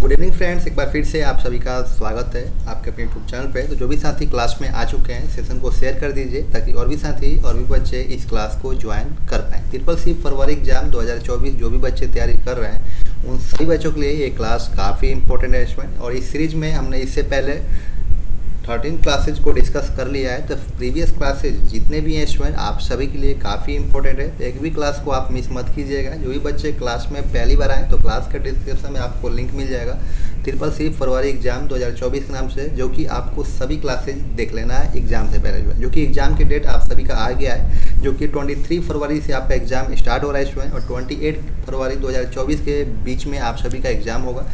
Good evening friends, एक बार फिर से आप सभी का स्वागत है आपके अपने यूट्यूब चैनल पे। तो जो भी साथी क्लास में आ चुके हैं सेशन को शेयर कर दीजिए ताकि और भी साथी और भी बच्चे इस क्लास को ज्वाइन कर पाएँ। ट्रिपल सी फरवरी एग्जाम 2024 जो भी बच्चे तैयारी कर रहे हैं उन सभी बच्चों के लिए ये क्लास काफ़ी इंपॉर्टेंट है स्टूडेंट। और इस सीरीज में हमने इससे पहले 13 क्लासेज को डिस्कस कर लिया है। तो प्रीवियस क्लासेज जितने भी हैं स्टूडेंट आप सभी के लिए काफ़ी इंपॉर्टेंट है। तो एक भी क्लास को आप मिस मत कीजिएगा। जो भी बच्चे क्लास में पहली बार आए तो क्लास के डिस्क्रिप्शन में आपको लिंक मिल जाएगा ट्रिपल सी फरवरी एग्जाम 2024 के नाम से, जो कि आपको सभी क्लासेज देख लेना है एग्जाम से पहले जो कि एग्जाम की डेट आप सभी का आ गया है, जो कि 23 फरवरी से आपका एग्जाम स्टार्ट हो रहा है स्टूडेंट और 28 फरवरी 2024 के बीच में आप सभी का एग्जाम होगा।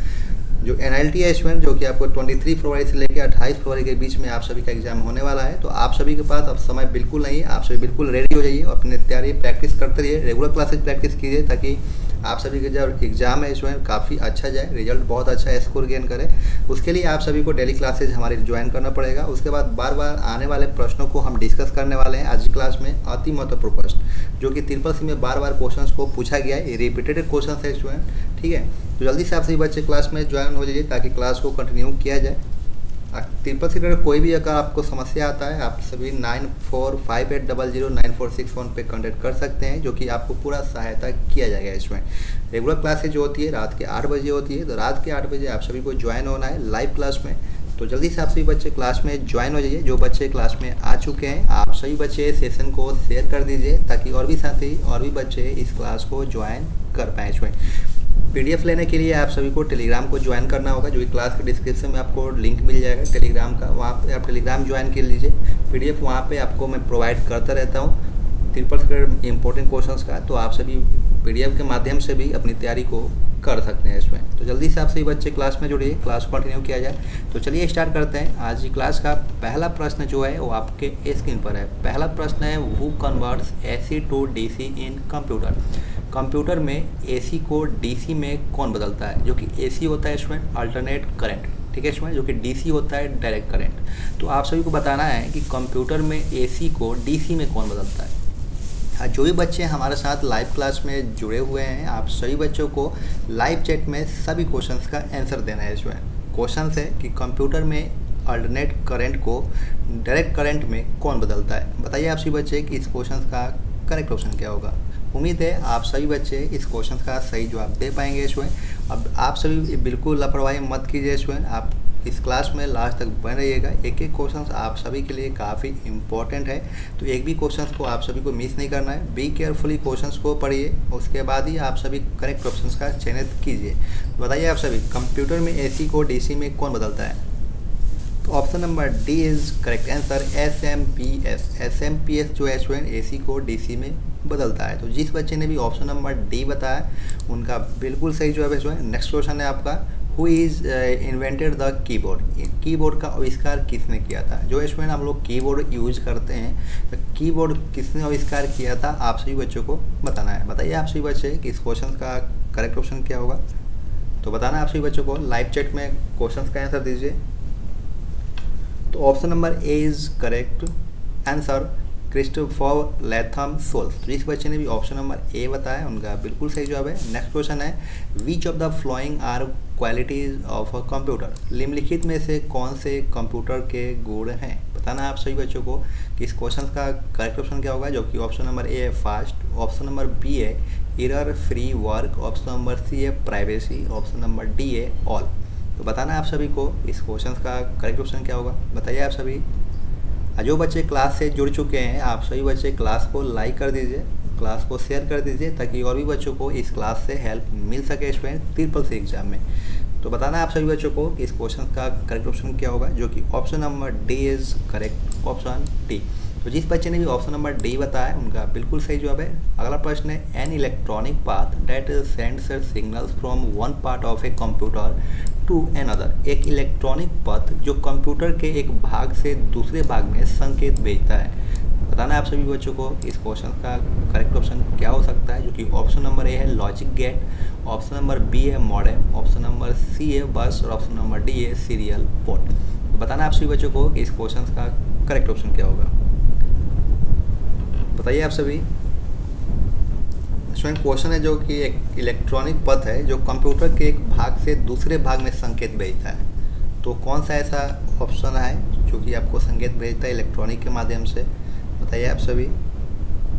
जो NILT है स्टूडेंट जो कि आपको 23 फरवरी से लेकर 28 फरवरी के बीच में आप सभी का एग्जाम होने वाला है। तो आप सभी के पास अब समय बिल्कुल नहीं है, आप सभी बिल्कुल रेडी हो जाइए और अपनी तैयारी प्रैक्टिस करते रहिए, रेगुलर क्लासेस प्रैक्टिस कीजिए ताकि आप सभी का जो एग्जाम है स्टूडेंट काफ़ी अच्छा जाए, रिजल्ट बहुत अच्छा स्कोर गेन करे। उसके लिए आप सभी को डेली क्लासेज हमारे ज्वाइन करना पड़ेगा। उसके बाद बार बार आने वाले प्रश्नों को हम डिस्कस करने वाले हैं आज की क्लास में। अति महत्वपूर्ण प्रश्न जो कि ट्रिपल सी में बार बार क्वेश्चन को पूछा गया है, ये रिपीटेड क्वेश्चन है स्टूडेंट, ठीक है। तो जल्दी से आप सभी बच्चे क्लास में ज्वाइन हो जाइए ताकि क्लास को कंटिन्यू किया जाए। ट्रिपल सी का कोई भी अगर आपको समस्या आता है आप सभी 9458009461 पे कॉन्टैक्ट कर सकते हैं, जो कि आपको पूरा सहायता किया जाएगा इसमें। रेगुलर क्लासेज जो होती है रात के 8 बजे होती है, तो रात के 8 बजे आप सभी को ज्वाइन होना है लाइव क्लास में। तो जल्दी से आप सभी बच्चे क्लास में ज्वाइन हो जाइए। जो बच्चे क्लास में आ चुके हैं आप सभी बच्चे सेशन को शेयर कर दीजिए ताकि और भी साथी और भी बच्चे इस क्लास को ज्वाइन कर पाएँ इसमें। PDF लेने के लिए आप सभी को टेलीग्राम को ज्वाइन करना होगा, जो कि क्लास के डिस्क्रिप्शन में आपको लिंक मिल जाएगा टेलीग्राम का, वहाँ पे आप टेलीग्राम ज्वाइन कर लीजिए। PDF वहाँ पे आपको मैं प्रोवाइड करता रहता हूँ ट्रिपल सी इंपॉर्टेंट क्वेश्चंस का, तो आप सभी PDF के माध्यम से भी अपनी तैयारी को कर सकते हैं इसमें। तो जल्दी से आप सभी बच्चे क्लास में जुड़िए, क्लास को कंटिन्यू किया जाए। तो चलिए स्टार्ट करते हैं। आज की क्लास का पहला प्रश्न जो है वो आपके स्क्रीन पर है। पहला प्रश्न है who converts AC to DC in computer. Computer में AC को DC में कौन बदलता है। जो कि AC होता है स्टूडेंट अल्टरनेट करंट, ठीक है स्टूडेंट, जो कि DC होता है डायरेक्ट करंट। तो आप सभी को बताना है कि कंप्यूटर में AC को DC में कौन बदलता है। जो भी बच्चे हमारे साथ लाइव क्लास में जुड़े हुए हैं आप सभी बच्चों को लाइव चैट में सभी क्वेश्चंस का आंसर देना है। इसमें क्वेश्चन है कि कंप्यूटर में अल्टरनेट करंट को डायरेक्ट करंट में कौन बदलता है। बताइए आप सभी बच्चे कि इस क्वेश्चन का करेक्ट ऑप्शन क्या होगा। उम्मीद है आप सभी बच्चे इस क्वेश्चन का सही जवाब दे पाएंगे स्टूडेंट। अब आप सभी बिल्कुल लापरवाही मत कीजिए स्टूडेंट, आप इस क्लास में लास्ट तक बने रहिएगा। एक एक क्वेश्चन आप सभी के लिए काफ़ी इंपॉर्टेंट है, तो एक भी क्वेश्चन को आप सभी को मिस नहीं करना है। बी केयरफुली क्वेश्चन को पढ़िए, उसके बाद ही आप सभी करेक्ट ऑप्शन का चयनित कीजिए। बताइए आप सभी कंप्यूटर में AC को DC में कौन बदलता है। तो option number D is correct answer SMPS जो है स्टूडेंट AC को DC में बदलता है। तो जिस बच्चे ने भी ऑप्शन नंबर डी बताया उनका बिल्कुल सही जवाब है स्टूडेंट। नेक्स्ट क्वेश्चन है आपका who is invented the keyboard. Keyboard का आविष्कार किसने किया था। जो स्टूडेंट हम लोग कीबोर्ड यूज करते हैं तो कीबोर्ड किसने आविष्कार किया था आप सभी बच्चों को बताना है। बताइए आप सभी बच्चे कि इस क्वेश्चन का करेक्ट ऑप्शन क्या होगा। तो बताना आप सभी बच्चों को लाइव चैट में क्वेश्चन का आंसर दीजिए। तो option number A is correct answer Christopher Latham Sholes. तो जिस बच्चे ने भी ऑप्शन नंबर ए बताया उनका बिल्कुल सही जवाब है। नेक्स्ट क्वेश्चन है which of the following are qualities of a computer. निम्नलिखित में से कौन से कंप्यूटर के गुण हैं। बताना आप सभी बच्चों को कि इस क्वेश्चन का करेक्ट ऑप्शन क्या होगा। जो कि ऑप्शन नंबर ए है फास्ट, ऑप्शन नंबर बी है error free work, option number C है प्राइवेसी, ऑप्शन नंबर डी है ऑल। तो बताना आप सभी को इस क्वेश्चन का करेक्ट ऑप्शन क्या होगा। बताइए आप सभी। जो बच्चे क्लास से जुड़ चुके हैं आप सभी बच्चे क्लास को लाइक कर दीजिए, क्लास को शेयर कर दीजिए ताकि और भी बच्चों को इस क्लास से हेल्प मिल सके स्टूडेंट ट्रिपल सी एग्जाम में। तो बताना आप सभी बच्चों को कि इस क्वेश्चन का करेक्ट ऑप्शन क्या होगा। जो कि option number D is correct option D. तो जिस बच्चे ने भी ऑप्शन नंबर डी बताया उनका बिल्कुल सही जवाब है। अगला प्रश्न है an electronic path that sends signals from one part of a computer to another. एक इलेक्ट्रॉनिक पथ जो कंप्यूटर के एक भाग से दूसरे भाग में संकेत भेजता है। बताना आप सभी बच्चों को इस क्वेश्चन का करेक्ट ऑप्शन क्या हो सकता है। जो कि ऑप्शन नंबर ए है logic gate, option number B है मॉडेम, ऑप्शन नंबर सी है बस और ऑप्शन नंबर डी है सीरियल पोर्ट। तो बताना आप सभी बच्चों को कि इस क्वेश्चन का करेक्ट ऑप्शन क्या होगा। बताइए आप सभी। स्टूडेंट क्वेश्चन है जो कि एक इलेक्ट्रॉनिक पथ है जो कंप्यूटर के एक भाग से दूसरे भाग में संकेत भेजता है। तो कौन सा ऐसा ऑप्शन है जो कि आपको संकेत भेजता है इलेक्ट्रॉनिक के माध्यम से, बताइए आप सभी।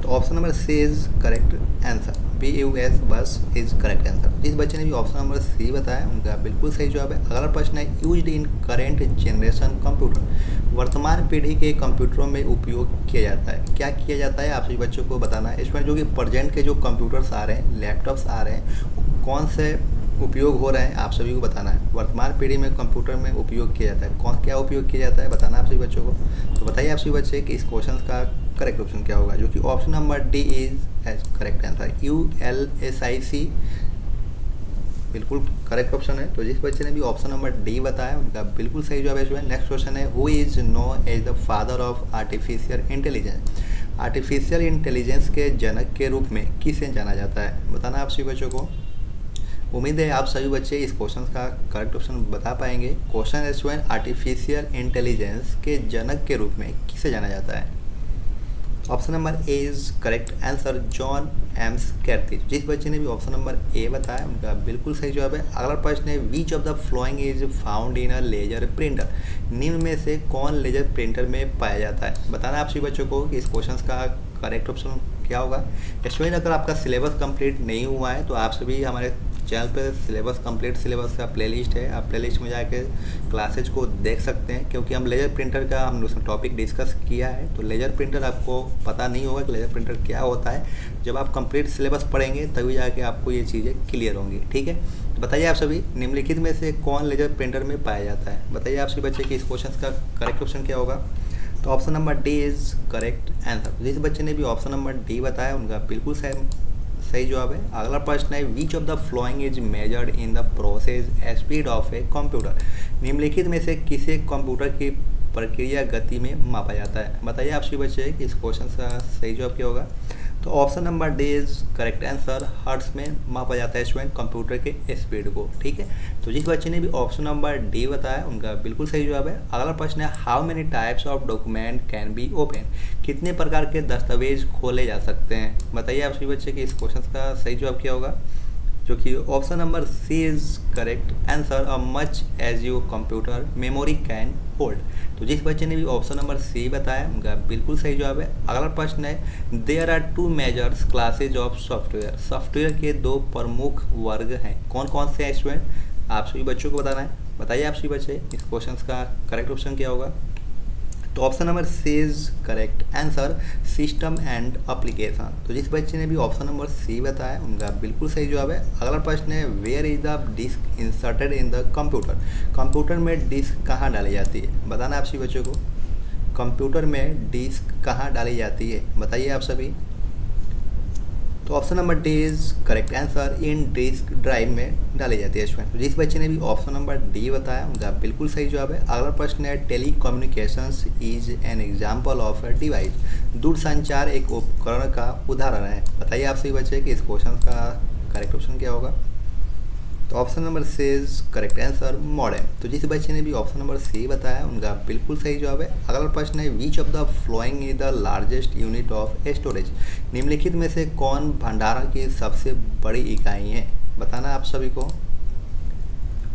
तो option number C is correct answer, BUS bus is correct answer. जिस बच्चे ने भी ऑप्शन नंबर सी बताया उनका बिल्कुल सही जवाब है। अगला प्रश्न है used in current generation computer, वर्तमान पीढ़ी के कंप्यूटरों में उपयोग किया जाता है। क्या किया जाता है आप सभी बच्चों को बताना है। इसमें जो कि प्रेजेंट के जो कंप्यूटर्स आ रहे हैं, लैपटॉप्स आ रहे हैं, कौन से उपयोग हो रहा है आप सभी को बताना है। वर्तमान पीढ़ी में कंप्यूटर में उपयोग किया जाता है, कौन क्या उपयोग किया जाता है बताना आप सभी बच्चों को। तो बताइए आप सभी बच्चे कि इस क्वेश्चन का करेक्ट ऑप्शन क्या होगा, जो कि option number D is as correct answer, ULSIC बिल्कुल करेक्ट ऑप्शन है। तो जिस बच्चे ने भी ऑप्शन नंबर डी बताया उनका बिल्कुल सही जवाब है। नेक्स्ट क्वेश्चन है who is know as the father of artificial intelligence, artificial intelligence के जनक के रूप में किसे जाना जाता है, बताना आप सभी बच्चों को। उम्मीद है आप सभी बच्चे इस क्वेश्चन का करेक्ट ऑप्शन बता पाएंगे। क्वेश्चन है स्टूडेंट आर्टिफिशियल इंटेलिजेंस के जनक के रूप में किसे जाना जाता है। Option number A is correct answer, John McCarthy. जिस बच्चे ने भी ऑप्शन नंबर ए बताया उनका बिल्कुल सही जवाब है। अगला प्रश्न है which of the following is found in a laser printer, निम्न में से कौन लेजर प्रिंटर में पाया जाता है, बताना आप सभी बच्चों को कि इस क्वेश्चन का करेक्ट ऑप्शन क्या होगा। स्टूडेंट अगर आपका सिलेबस कंप्लीट नहीं हुआ है तो आप सभी हमारे चैनल पर सिलेबस कंप्लीट सिलेबस का प्लेलिस्ट है, आप प्लेलिस्ट में जाके क्लासेज को देख सकते हैं, क्योंकि हम लेजर प्रिंटर का हम उसमें टॉपिक डिस्कस किया है। तो लेजर प्रिंटर आपको पता नहीं होगा कि लेजर प्रिंटर क्या होता है, जब आप कंप्लीट सिलेबस पढ़ेंगे तभी जाके आपको ये चीज़ें क्लियर होंगी, ठीक है। तो बताइए आप सभी निम्नलिखित में से कौन लेजर प्रिंटर में पाया जाता है, बताइए आप सभी बच्चे कि इस क्वेश्चन का करेक्ट ऑप्शन क्या होगा। तो option number D is correct answer. जिस बच्चे ने भी ऑप्शन नंबर डी बताया उनका बिल्कुल सही जवाब है। अगला प्रश्न है which of the following is measured in the process speed of a computer, निम्नलिखित में से किसे कंप्यूटर की प्रक्रिया गति में मापा जाता है, बताइए आप सभी बच्चे कि इस क्वेश्चन का सही जवाब क्या होगा। तो option number D is correct answer, hertz में मापा जाता है स्टूडेंट कंप्यूटर के स्पीड को, ठीक है। तो जिस बच्चे ने भी ऑप्शन नंबर डी बताया उनका बिल्कुल सही जवाब है। अगला प्रश्न है how many types of document can be open, कितने प्रकार के दस्तावेज खोले जा सकते हैं, बताइए आप सभी बच्चे कि इस क्वेश्चन का सही जवाब क्या होगा, जो कि option number C is correct answer, a much as you computer memory can hold. तो जिस बच्चे ने भी ऑप्शन नंबर सी बताया उनका बिल्कुल सही जवाब है। अगला प्रश्न है there are two majors classes of software, software के दो प्रमुख वर्ग हैं, कौन कौन से हैं स्टूडेंट, आप सभी बच्चों को बताना है, बताइए आप सभी बच्चे इस क्वेश्चन का करेक्ट ऑप्शन क्या होगा। तो option number C is correct answer, system and application. तो जिस बच्चे ने भी ऑप्शन नंबर सी बताया उनका बिल्कुल सही जवाब है। अगला प्रश्न है where is the disk inserted in the computer, computer में डिस्क कहाँ डाली जाती है, बताना आप सभी बच्चों को, कंप्यूटर में डिस्क कहाँ डाली जाती है, बताइए आप सभी। तो option number D is correct answer, in disk drive में डाली जाती है स्टूडेंट। जिस बच्चे ने भी ऑप्शन नंबर डी बताया उनका बिल्कुल सही जवाब है। अगला प्रश्न है telecommunications is an example of a device, दूरसंचार एक उपकरण का उदाहरण है, बताइए आप सभी बच्चे कि इस क्वेश्चन का करेक्ट ऑप्शन क्या होगा। तो option number C is correct answer, modem. तो जिस बच्चे ने भी ऑप्शन नंबर सी बताया उनका बिल्कुल सही जवाब है। अगला प्रश्न है which of the following is the largest unit of storage, निम्नलिखित में से कौन भंडारण की सबसे बड़ी इकाई है, बताना आप सभी को।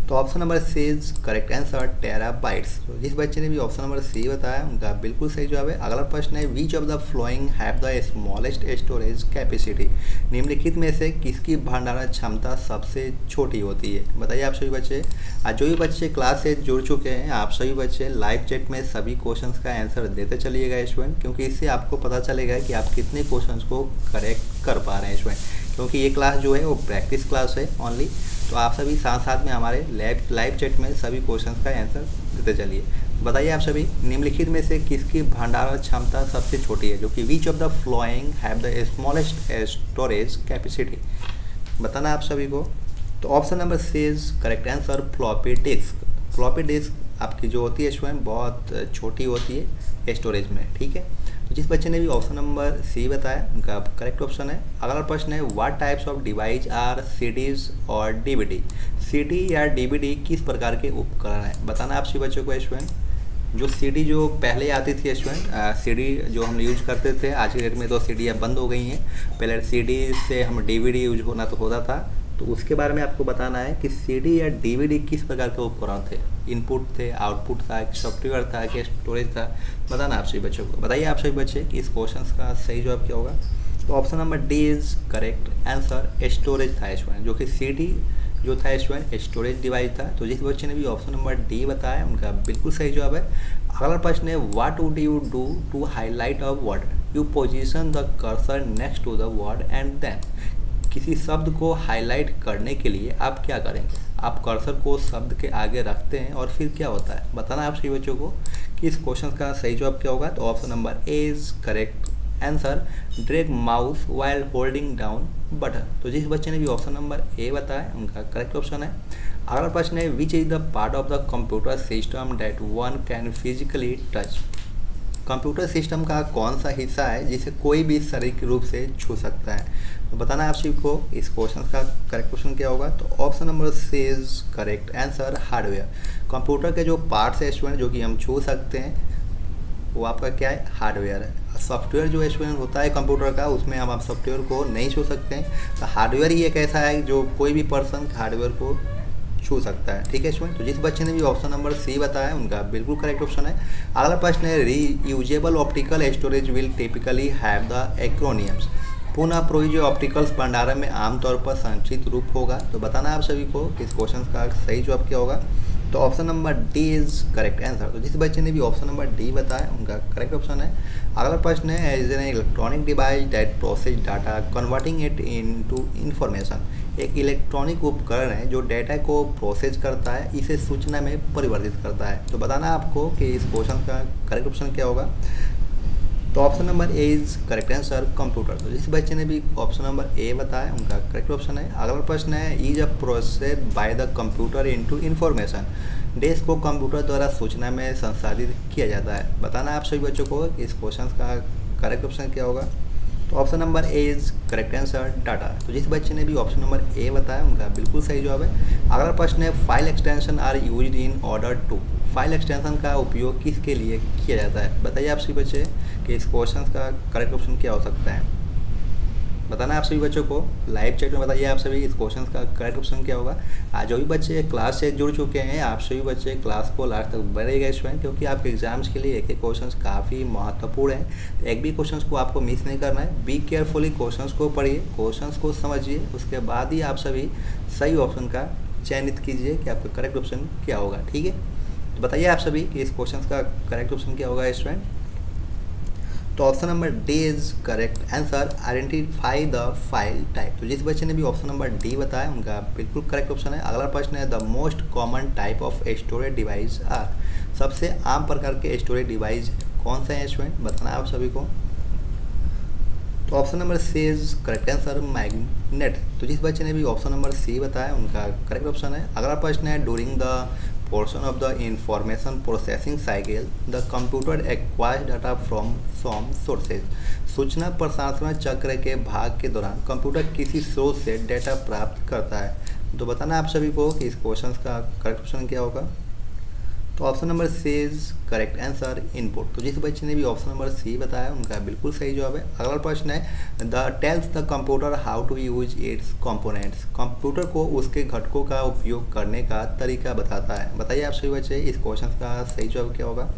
तो option number C is correct answer, terabytes. तो जिस बच्चे ने भी ऑप्शन नंबर सी बताया उनका बिल्कुल सही जवाब है। अगला प्रश्न है which of the following have the smallest storage capacity, निम्नलिखित में से किसकी भंडारण क्षमता सबसे छोटी होती है, बताइए आप सभी बच्चे। आज जो भी बच्चे क्लास से जुड़ चुके हैं आप सभी बच्चे लाइव चैट में सभी क्वेश्चंस का आंसर देते चलिएगा स्टूडेंट, क्योंकि इससे आपको पता चलेगा कि आप कितने क्वेश्चंस को करेक्ट कर पा रहे हैं स्टूडेंट, क्योंकि ये क्लास जो है वो प्रैक्टिस क्लास है ओनली। तो आप सभी साथ साथ में हमारे लाइव चैट में सभी क्वेश्चंस का आंसर देते चलिए। बताइए आप सभी निम्नलिखित में से किसकी भंडारण क्षमता सबसे छोटी है, जो कि which of the following have the smallest storage capacity, बताना आप सभी को। तो option number C is correct answer, floppy disk. Floppy disk आपकी जो होती है स्वयं बहुत छोटी होती है स्टोरेज में, ठीक है। तो जिस बच्चे ने भी ऑप्शन नंबर सी बताया उनका करेक्ट ऑप्शन है। अगला प्रश्न है what types of device are CDs और डीवीडी, सीडी या डीवीडी किस प्रकार के उपकरण है, बताना आप सभी बच्चों को स्टूडेंट। जो सीडी जो पहले आती थी स्टूडेंट, सीडी जो हम यूज करते थे, आज की डेट में तो सीडी अब बंद हो गई हैं। पहले सीडी से हम डीवीडी यूज होना तो होता था, तो उसके बारे में आपको बताना है कि सीडी या डीवीडी किस प्रकार के उपकरण थे, इनपुट थे, आउटपुट था, सॉफ्टवेयर था कि स्टोरेज था, बताना आप सभी बच्चों को। बताइए आप सभी बच्चे कि इस क्वेश्चन का सही जवाब क्या होगा। तो option number D is correct answer, storage था स्टूडेंट, जो कि सीडी जो था स्टूडेंट स्टोरेज डिवाइस था। तो जिस बच्चे ने भी ऑप्शन नंबर डी बताया उनका बिल्कुल सही जवाब है। अगला प्रश्न है, what would you do to highlight a word, you position the cursor next to the word and then. किसी शब्द को हाईलाइट करने के लिए आप क्या करेंगे, आप कर्सर को शब्द के आगे रखते हैं और फिर क्या होता है, बताना आप सभी बच्चों को कि इस क्वेश्चन का सही जवाब क्या होगा। तो option number A is correct answer, drag mouse while holding down button. तो जिस बच्चे ने भी ऑप्शन नंबर ए बताया उनका करेक्ट ऑप्शन है। अगला प्रश्न है, which is the part of the computer system that one can physically touch. Computer system का कौन सा हिस्सा है जिसे कोई भी शारीरिक रूप से छू सकता है, तो बताना आप सभी को इस क्वेश्चन का करेक्ट क्वेश्चन क्या होगा। तो option number C is correct answer, hardware. Computer के जो पार्ट्स है स्टूडेंट जो कि हम छू सकते हैं वो आपका क्या है, हार्डवेयर है। सॉफ्टवेयर जो स्टूडेंट होता है कंप्यूटर का, उसमें हम आप सॉफ्टवेयर को नहीं छू सकते हैं। तो हार्डवेयर ही एक ऐसा है जो कोई भी पर्सन हार्डवेयर को छू सकता है, ठीक है स्टूडेंट। तो जिस बच्चे ने भी ऑप्शन नंबर सी बताया उनका बिल्कुल करेक्ट ऑप्शन है। अगला प्रश्न है, reusable optical storage will typically have the acronyms. पुनः प्रयोज्य ऑप्टिकल्स भंडारण में आमतौर पर संक्षिप्त रूप होगा। तो बताना आप सभी को इस क्वेश्चन का सही जवाब क्या होगा। तो option number D is correct answer. तो जिस बच्चे ने भी ऑप्शन नंबर डी बताया उनका करेक्ट ऑप्शन है। अगला प्रश्न है, as an electronic device that process data converting it into information. एक इलेक्ट्रॉनिक उपकरण है जो डेटा को प्रोसेस करता है, इसे सूचना में परिवर्तित करता है। तो बताना आपको कि इस क्वेश्चन का करेक्ट ऑप्शन क्या होगा। तो option number A is correct answer, computer. तो जिस बच्चे ने भी ऑप्शन नंबर ए बताया उनका करेक्ट ऑप्शन है। अगला प्रश्न है, is a process by the computer into information. देश को कंप्यूटर द्वारा सूचना में संसाधित किया जाता है। बताना आप सभी बच्चों को इस क्वेश्चन का करेक्ट ऑप्शन क्या होगा। तो option number A is correct answer, data. तो जिस बच्चे ने भी ऑप्शन नंबर ए बताया उनका बिल्कुल सही जवाब है। अगला प्रश्न है, file extension are used in order to. File extension का उपयोग किसके लिए किया जाता है, बताइए आप सभी बच्चे कि इस क्वेश्चन का करेक्ट ऑप्शन क्या हो सकता है। बताना आप सभी बच्चों को लाइव चैट में बताइए आप सभी इस क्वेश्चन का करेक्ट ऑप्शन क्या होगा। आज जो भी बच्चे क्लास से जुड़ चुके हैं, आप सभी बच्चे क्लास को लास्ट तक बढ़ेगा स्टूडेंट, क्योंकि आपके एग्जाम्स के लिए एक एक क्वेश्चन काफ़ी महत्वपूर्ण है। तो एक भी क्वेश्चन को आपको मिस नहीं करना है। बी केयरफुली क्वेश्चन को पढ़िए, क्वेश्चन को समझिए, उसके बाद ही आप सभी सही ऑप्शन का चयनित कीजिए कि आपका करेक्ट ऑप्शन क्या होगा, ठीक है। तो बताइए आप सभी कि इस क्वेश्चन का करेक्ट ऑप्शन क्या होगा स्टूडेंट। तो option number D is correct answer, identify the file type. तो जिस बच्चे ने भी ऑप्शन नंबर डी बताया उनका बिल्कुल करेक्ट ऑप्शन है। अगला प्रश्न है, the most common type of storage device are. सबसे आम प्रकार के स्टोरेज डिवाइस कौन सा है स्टूडेंट, बताना आप सभी को। तो option number C is correct answer, magnet. तो जिस बच्चे ने भी ऑप्शन नंबर सी बताया उनका करेक्ट ऑप्शन है। अगला प्रश्न है, during the portion of the information processing cycle the computer acquires data from some sources। सूचना प्रसंस्करण चक्र के भाग के दौरान कंप्यूटर किसी स्रोत से डेटा प्राप्त करता है। तो बताना आप सभी को कि इस क्वेश्चन का करेक्ट ऑप्शन क्या होगा। तो option number C is correct answer, input. तो जिस बच्चे ने भी ऑप्शन नंबर सी बताया उनका बिल्कुल सही जवाब है। अगला प्रश्न है, the tells the computer how to use its components. Computer को उसके घटकों का उपयोग करने का तरीका बताता है। बताइए आप सभी बच्चे इस क्वेश्चन का सही जवाब क्या होगा।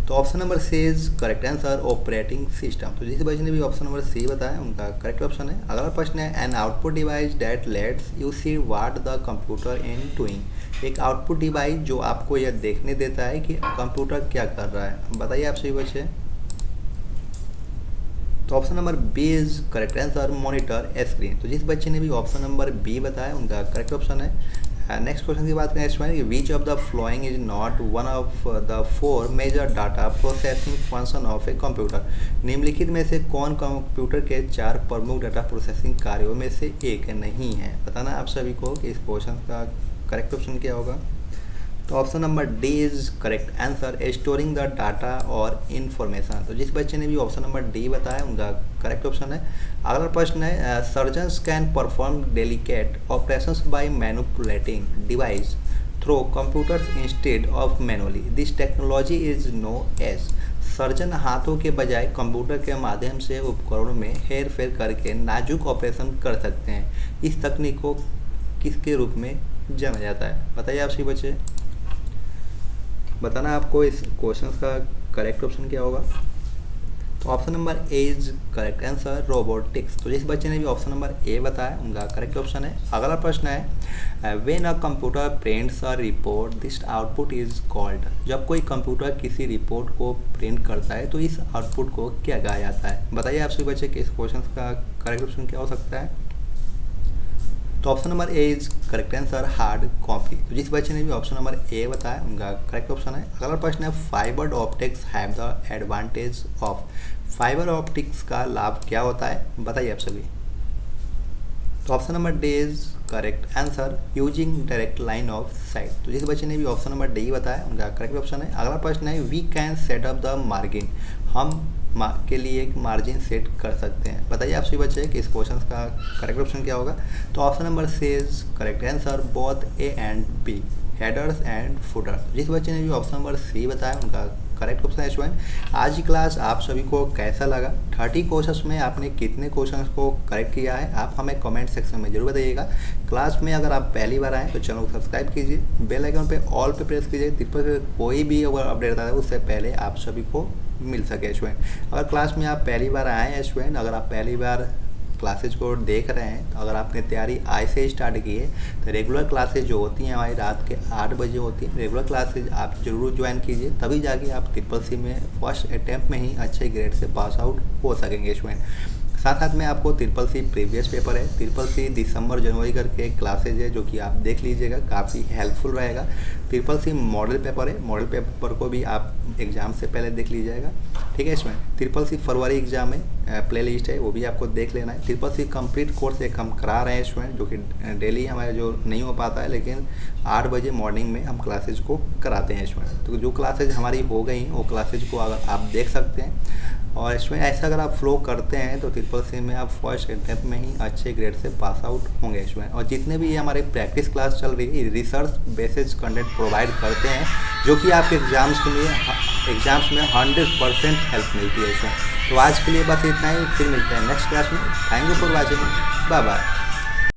तो option number C is correct answer, operating system. तो जिस बच्चे ने भी ऑप्शन नंबर सी बताया उनका करेक्ट ऑप्शन है। अगला प्रश्न है, an output device that let's you see what the computer in doing. एक आउटपुट डिवाइस जो आपको यह देखने देता है कि कंप्यूटर क्या कर रहा है। बताइए आप सभी बच्चे। तो option number B is correct answer, monitor screen. तो जिस बच्चे ने भी ऑप्शन नंबर बी बताया उनका करेक्ट ऑप्शन है। नेक्स्ट क्वेश्चन की बात करें इसमें, which of the following is not one of the four major data processing function of a computer. निम्नलिखित में से कौन कंप्यूटर के 4 प्रमुख डाटा प्रोसेसिंग कार्यों में से एक नहीं है। बताना आप सभी को कि इस क्वेश्चन का करेक्ट ऑप्शन क्या होगा। तो option number D is correct answer, storing the data और इन्फॉर्मेशन। तो जिस बच्चे ने भी ऑप्शन नंबर डी बताया उनका करेक्ट ऑप्शन है। अगला प्रश्न है, surgeons can perform delicate operations by manipulating device through computers instead of manually. This technology is know as. Surgeon हाथों के बजाय कंप्यूटर के माध्यम से उपकरणों में हेर फेर करके नाजुक ऑपरेशन कर सकते हैं। इस तकनीक को किसके रूप में जाना जाता है? बताइए आप सभी बच्चे, बताना आपको इस क्वेश्चन का करेक्ट ऑप्शन क्या होगा। तो option number A is correct answer, robotics. तो जिस बच्चे ने भी ऑप्शन नंबर ए बताया उनका करेक्ट ऑप्शन है। अगला प्रश्न है, when a computer prints a report this output is called. जब कोई कंप्यूटर किसी रिपोर्ट को प्रिंट करता है तो इस आउटपुट को क्या कहा जाता है? बताइए आप सभी बच्चे कि इस क्वेश्चन का करेक्ट ऑप्शन क्या हो सकता है। तो option number A is correct answer, hard copy. तो जिस बच्चे ने भी ऑप्शन नंबर ए बताया उनका करेक्ट ऑप्शन है। अगला प्रश्न है, fibre optics have the advantage of. Fibre optics का लाभ क्या होता है? बताइए आप सभी। तो option number D is correct answer, using direct line of site. तो जिस बच्चे ने भी ऑप्शन नंबर डी बताया उनका करेक्ट ऑप्शन है। अगला प्रश्न है, we can set up the margin. हम के लिए एक मार्जिन सेट कर सकते हैं। बताइए आप सभी बच्चे कि इस क्वेश्चन का करेक्ट ऑप्शन क्या होगा। तो option number C is correct answer, both A and B, headers and footer. जिस बच्चे ने भी ऑप्शन नंबर सी बताया उनका करेक्ट ऑप्शन है स्टूडेंट। आज की क्लास आप सभी को कैसा लगा? 30 क्वेश्चंस में आपने कितने क्वेश्चंस को करेक्ट किया है आप हमें कमेंट सेक्शन में जरूर बताइएगा। क्लास में अगर आप पहली बार आएँ तो चैनल को सब्सक्राइब कीजिए, बेल आइकन पे ऑल पे प्रेस कीजिए, जिस कोई भी अगर अपडेट आता है उससे पहले आप सभी को मिल सके स्टूडेंट। अगर क्लास में आप पहली बार आए हैं स्टूडेंट, अगर आप पहली बार क्लासेज को देख रहे हैं, तो अगर आपने तैयारी आज से स्टार्ट की है तो रेगुलर क्लासेज जो होती हैं हमारी रात के 8 बजे होती हैं, रेगुलर क्लासेज आप जरूर ज्वाइन कीजिए, तभी जाके आप ट्रिपल-सी में फर्स्ट अटैम्प्ट में ही अच्छे ग्रेड से पास आउट हो सकेंगे स्टूडेंट। साथ साथ में आपको ट्रिपल-सी प्रीवियस पेपर है, ट्रिपल-सी दिसंबर जनवरी करके क्लासेज है जो कि आप देख लीजिएगा, काफ़ी हेल्पफुल रहेगा। ट्रिपल-सी मॉडल पेपर है, मॉडल पेपर को भी आप एग्ज़ाम से पहले देख लीजिएगा, ठीक है इसमें। ट्रिपल-सी फरवरी एग्जाम है, प्ले लिस्ट है वो भी आपको देख लेना है। ट्रिपल-सी कंप्लीट कोर्स एक हम करा रहे हैं स्टूडेंट, जो कि डेली हमारे जो नहीं हो पाता है, लेकिन 8 बजे मॉर्निंग में हम क्लासेज को कराते हैं स्टूडेंट। तो जो क्लासेज हमारी हो गई वो क्लासेज को अगर आप देख सकते हैं, और इसमें ऐसा अगर आप फ्लो करते हैं तो ट्रिपल-सी में आप फर्स्ट अटैम्प्ट में ही अच्छे ग्रेड से पास आउट होंगे इसमें। और जितने भी हमारे प्रैक्टिस क्लास चल रही है, रिसर्च बेसिस कंटेंट प्रोवाइड करते हैं जो कि आपके एग्जाम्स के लिए एग्जाम्स में 100% हेल्प मिलती है इसमें। तो आज के लिए बस इतना ही, फिर मिलते हैं नेक्स्ट क्लास में। Thank you for watching, bye bye.